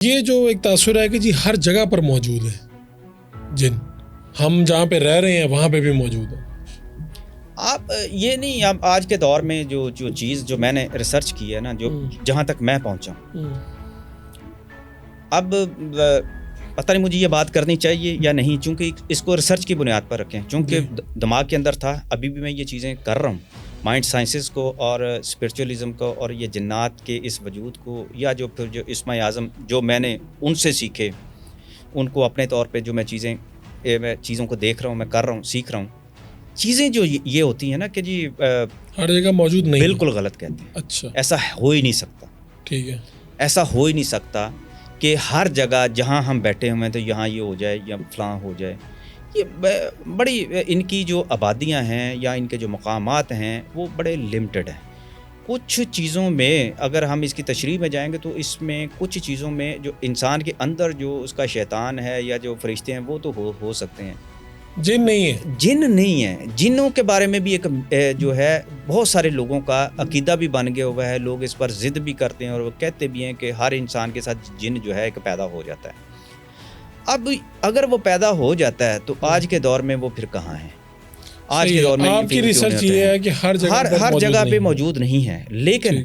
یہ جو ایک تاثر ہے کہ جی ہر جگہ پر موجود ہے جن، ہم جہاں پہ رہ رہے ہیں وہاں پہ بھی موجود ہے. آپ یہ نہیں، اب آج کے دور میں جو چیز جو میں نے ریسرچ کی ہے نا، جو جہاں تک میں پہنچا ہوں، اب پتہ نہیں مجھے یہ بات کرنی چاہیے یا نہیں، چونکہ اس کو ریسرچ کی بنیاد پر رکھیں، چونکہ دماغ کے اندر تھا. ابھی بھی میں یہ چیزیں کر رہا ہوں، مائنڈ سائنسز کو اور اسپرچولیزم کو اور یہ جنات کے اس وجود کو، یا جو پھر جو اسماء اعظم جو میں نے ان سے سیکھے، ان کو اپنے طور پہ جو میں چیزوں کو دیکھ رہا ہوں، میں کر رہا ہوں، سیکھ رہا ہوں. چیزیں جو یہ ہوتی ہیں نا کہ جی ہر جگہ موجود نہیں، بالکل غلط کہتے ہیں. اچھا، ایسا ہو ہی نہیں سکتا. ٹھیک ہے، ایسا ہو ہی نہیں سکتا کہ ہر جگہ جہاں ہم بیٹھے ہوئے ہیں تو یہاں یہ ہو جائے یا فلاں ہو جائے. یہ بڑی ان کی جو آبادیاں ہیں یا ان کے جو مقامات ہیں وہ بڑے لمیٹڈ ہیں. کچھ چیزوں میں اگر ہم اس کی تشریح میں جائیں گے تو اس میں کچھ چیزوں میں جو انسان کے اندر جو اس کا شیطان ہے یا جو فرشتے ہیں وہ تو ہو سکتے ہیں. جن نہیں ہے، جن نہیں ہے. جنوں کے بارے میں بھی ایک جو ہے بہت سارے لوگوں کا عقیدہ بھی بن گیا ہوا ہے. لوگ اس پر ضد بھی کرتے ہیں اور وہ کہتے بھی ہیں کہ ہر انسان کے ساتھ جن جو ہے ایک پیدا ہو جاتا ہے. اب اگر وہ پیدا ہو جاتا ہے تو آج کے دور میں وہ پھر کہاں ہے؟ آج کے دور میں آپ کی ریسرچ یہ ہے کہ ہر جگہ پہ موجود نہیں ہے. لیکن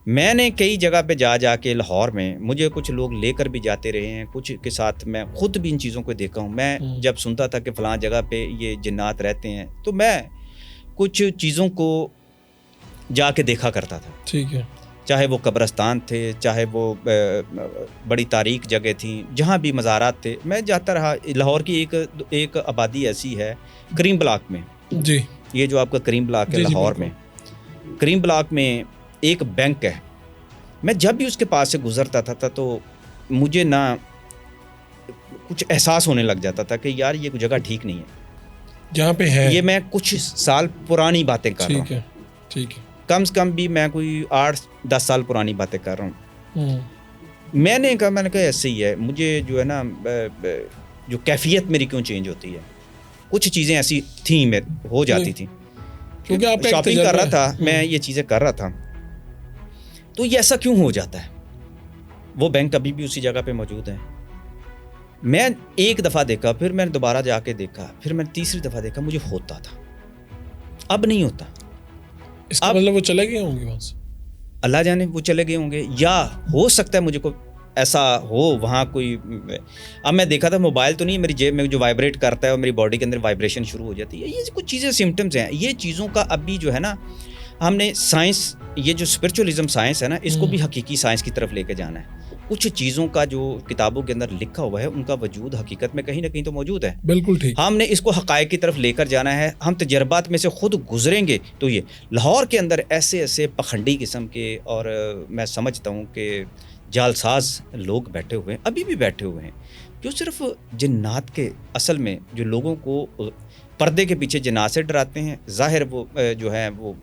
میں نے کئی جگہ پہ جا کے لاہور میں مجھے کچھ لوگ لے کر بھی جاتے رہے ہیں، کچھ کے ساتھ میں خود بھی ان چیزوں کو دیکھا ہوں. میں جب سنتا تھا کہ فلاں جگہ پہ یہ جنات رہتے ہیں تو میں کچھ چیزوں کو جا کے دیکھا کرتا تھا. ٹھیک ہے، چاہے وہ قبرستان تھے، چاہے وہ بڑی تاریک جگہ تھیں، جہاں بھی مزارات تھے میں جاتا رہا. لاہور کی ایک آبادی ایسی ہے کریم بلاک میں، جی یہ جو آپ کا کریم بلاک ہے لاہور میں، کریم بلاک میں ایک بینک ہے. میں جب بھی اس کے پاس سے گزرتا تھا تو مجھے نہ کچھ احساس ہونے لگ جاتا تھا کہ یار یہ جگہ ٹھیک نہیں ہے جہاں پہ ہے. یہ میں کچھ سال پرانی باتیں کر رہا ہوں، ٹھیک ہے، کم سے کم بھی میں کوئی 8-10 سال پرانی باتیں کر رہا ہوں. میں نے کہا ایسے ہی ہے. مجھے جو ہے نا جو کیفیت میری کیوں چینج ہوتی ہے، کچھ چیزیں ایسی تھیں ہو جاتی تھیں کیونکہ آپ شاپنگ کر رہا تھا، میں یہ چیزیں کر رہا تھا تو یہ ایسا کیوں ہو جاتا ہے. وہ بینک ابھی بھی اسی جگہ پہ موجود ہے. میں ایک دفعہ دیکھا، پھر میں نے دوبارہ جا کے دیکھا، پھر میں نے تیسری دفعہ دیکھا، مجھے ہوتا تھا، اب نہیں ہوتا. اس کا مطلب وہ چلے گئے ہوں گے وہاں سے، اللہ جانے وہ چلے گئے ہوں گے، یا ہو سکتا ہے مجھے کوئی ایسا ہو وہاں کوئی. اب میں دیکھا تھا، موبائل تو نہیں میری جیب میں جو وائبریٹ کرتا ہے اور میری باڈی کے اندر وائبریشن شروع ہو جاتی ہے. یہ کچھ چیزیں سمٹمز ہیں. یہ چیزوں کا ابھی جو ہے نا ہم نے سائنس، یہ جو اسپرچولیزم سائنس ہے نا، اس کو بھی حقیقی سائنس کی طرف لے کے جانا ہے. کچھ چیزوں کا جو کتابوں کے اندر لکھا ہوا ہے ان کا وجود حقیقت میں کہیں نہ کہیں تو موجود ہے. بالکل ٹھیک. ہم نے اس کو حقائق کی طرف لے کر جانا ہے. ہم تجربات میں سے خود گزریں گے تو یہ لاہور کے اندر ایسے پخنڈی قسم کے، اور میں سمجھتا ہوں کہ جالساز لوگ بیٹھے ہوئے ہیں، ابھی بھی بیٹھے ہوئے ہیں، جو صرف جنات کے اصل میں جو لوگوں کو پردے کے پیچھے جنات سے ڈراتے ہیں. ظاہر وہ جو ہے وہ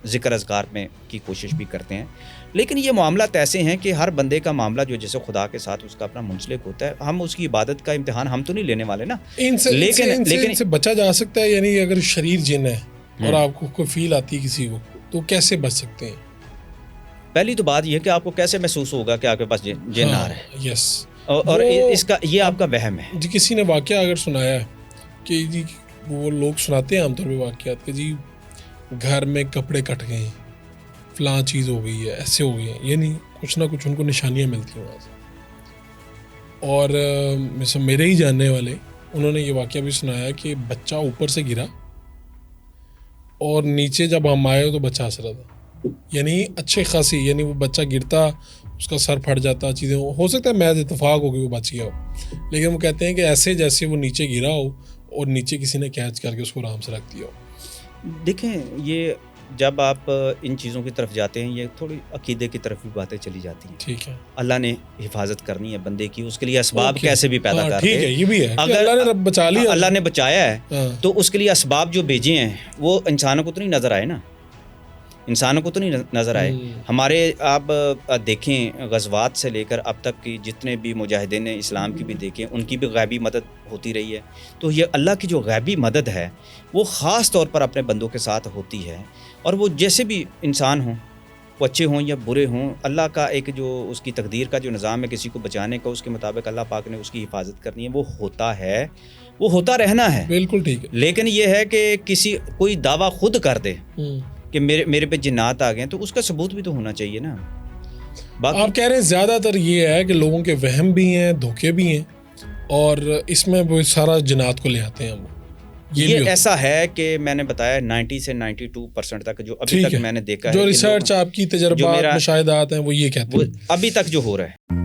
ذکر اذکار میں کی کوشش بھی کرتے ہیں، لیکن یہ معاملات ایسے ہیں کہ ہر بندے کا معاملہ جو جیسے خدا کے ساتھ اس کا اپنا منسلک ہوتا ہے. ہم اس کی عبادت کا امتحان ہم تو نہیں لینے والے نا. لیکن سے بچا جا سکتا ہے، یعنی اگر شریر جن ہے اور آپ کو کوئی فیل آتی ہے کسی کو تو کیسے بچ سکتے ہیں؟ پہلی تو بات یہ ہے کہ آپ کو کیسے محسوس ہوگا کہ آپ کے پاس جن آ رہا ہے. یس، اور اس کا یہ آپ کا وہم ہے. جی کسی نے واقعہ اگر سنایا ہے کہ جی وہ لوگ سناتے ہیں عام طور پہ واقعات کہ جی گھر میں کپڑے کٹ گئے ہیں، فلاں چیز ہو گئی ہے، ایسے ہو گئی ہیں، یعنی کچھ نہ کچھ ان کو نشانیاں ملتی ہیں وہاں سے. اور میرے ہی جاننے والے انہوں نے یہ واقعہ بھی سنایا کہ بچہ اوپر سے گرا اور نیچے جب ہم آئے تو بچہ ہنس رہا تھا. یعنی اچھے خاصی، یعنی وہ بچہ گرتا، اس کا سر پھٹ جاتا، چیزیں ہو سکتا ہے محض اتفاق ہو کہ وہ بچ گیا ہو، لیکن وہ کہتے ہیں کہ ایسے جیسے وہ نیچے گرا ہو اور نیچے کسی نے کیچ کر کے اس کو آرام سے رکھ دیا ہو. دیکھیں، یہ جب آپ ان چیزوں کی طرف جاتے ہیں یہ تھوڑی عقیدے کی طرف بھی باتیں چلی جاتی ہیں. ٹھیک ہے، اللہ نے حفاظت کرنی ہے بندے کی، اس کے لیے اسباب کیسے بھی پیدا کرتے ہیں. ٹھیک ہے، یہ بھی ہے اگر اللہ نے بچا لیا، اللہ نے بچایا ہے تو اس کے لیے اسباب جو بھیجے ہیں وہ انسانوں کو تو نہیں نظر آئے نا، انسانوں کو تو نہیں نظر آئے. ہمارے آپ دیکھیں غزوات سے لے کر اب تک کی جتنے بھی مجاہدین اسلام کی بھی دیکھیں، ان کی بھی غیبی مدد ہوتی رہی ہے. تو یہ اللہ کی جو غیبی مدد ہے وہ خاص طور پر اپنے بندوں کے ساتھ ہوتی ہے. اور وہ جیسے بھی انسان ہوں، وہ اچھے ہوں یا برے ہوں، اللہ کا ایک جو اس کی تقدیر کا جو نظام ہے کسی کو بچانے کا، اس کے مطابق اللہ پاک نے اس کی حفاظت کرنی ہے، وہ ہوتا ہے، وہ ہوتا رہنا ہے. بالکل ٹھیک ہے. لیکن یہ ہے کہ کوئی دعویٰ خود کر دے کہ میرے پہ جنات آ گئے، تو اس کا ثبوت بھی تو ہونا چاہیے نا. آپ کہہ رہے ہیں زیادہ تر یہ ہے کہ لوگوں کے وہم بھی ہیں، دھوکے بھی ہیں، اور اس میں وہ سارا جنات کو لے آتے ہیں ہم. یہ ایسا ہے کہ میں نے بتایا 90 سے 92% تک جو ابھی تک میں نے دیکھا ہے، جو ریسرچ آپ کی تجربات مشاہدات ہیں وہ یہ کہتے ہیں ابھی تک جو ہو رہا ہے.